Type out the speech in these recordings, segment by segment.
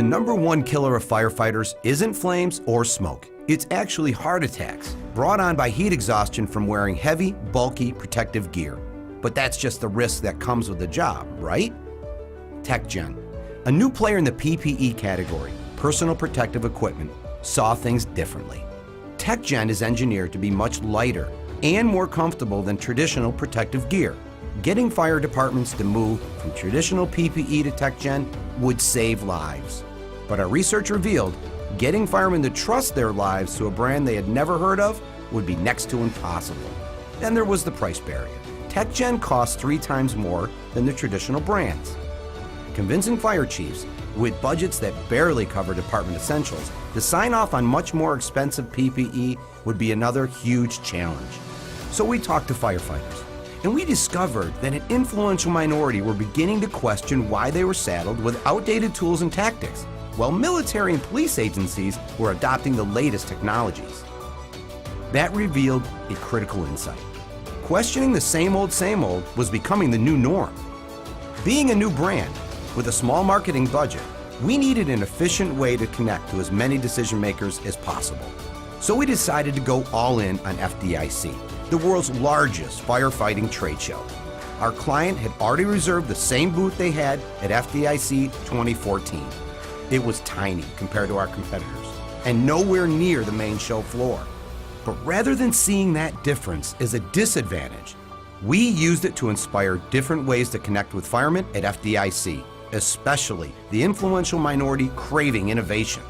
The #1 killer of firefighters isn't flames or smoke. It's actually heart attacks brought on by heat exhaustion from wearing heavy, bulky protective gear. But that's just the risk that comes with the job, right? TECGEN, a new player in the PPE category, personal protective equipment, saw things differently. TECGEN is engineered to be much lighter and more comfortable than traditional protective gear. Getting fire departments to move from traditional PPE to TECGEN would save lives. But our research revealed getting firemen to trust their lives to a brand they had never heard of would be next to impossible. Then there was the price barrier. TECGEN costs 3 times more than the traditional brands. Convincing fire chiefs, with budgets that barely cover department essentials, to sign off on much more expensive PPE would be another huge challenge. So we talked to firefighters, and we discovered that an influential minority were beginning to question why they were saddled with outdated tools and tactics, while military and police agencies were adopting the latest technologies. That revealed a critical insight. Questioning the same old was becoming the new norm. Being a new brand, with a small marketing budget, we needed an efficient way to connect to as many decision makers as possible. So we decided to go all in on FDIC, the world's largest firefighting trade show. Our client had already reserved the same booth they had at FDIC 2014. It was tiny compared to our competitors, and nowhere near the main show floor. But rather than seeing that difference as a disadvantage, we used it to inspire different ways to connect with firemen at FDIC, especially the influential minority craving innovation.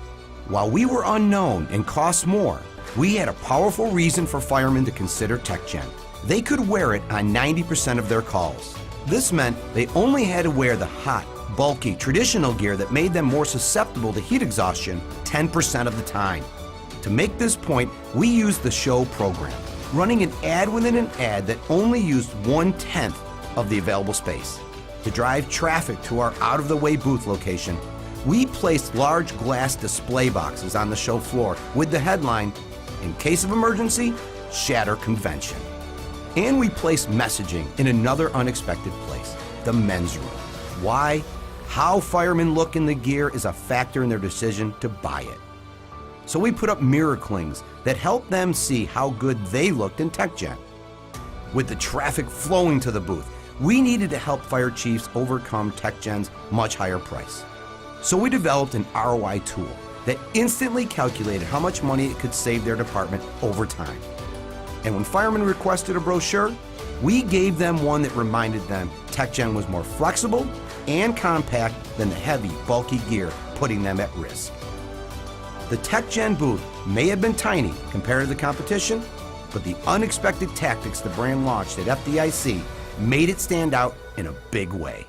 While we were unknown and cost more, we had a powerful reason for firemen to consider TECGEN. They could wear it on 90% of their calls. This meant they only had to wear the hot, bulky, traditional gear that made them more susceptible to heat exhaustion 10% of the time. To make this point, we used the show program, running an ad within an ad that only used 1/10 of the available space. To drive traffic to our out-of-the-way booth location, we placed large glass display boxes on the show floor with the headline, "In case of emergency, shatter convention." And we placed messaging in another unexpected place, the men's room. Why? How firemen look in the gear is a factor in their decision to buy it. So we put up mirror clings that help them see how good they looked in TECGEN. With the traffic flowing to the booth, we needed to help fire chiefs overcome TECGEN's much higher price. So we developed an ROI tool that instantly calculated how much money it could save their department over time. And when firemen requested a brochure, we gave them one that reminded them TECGEN was more flexible and compact than the heavy, bulky gear, putting them at risk. The TECGEN booth may have been tiny compared to the competition, but the unexpected tactics the brand launched at FDIC made it stand out in a big way.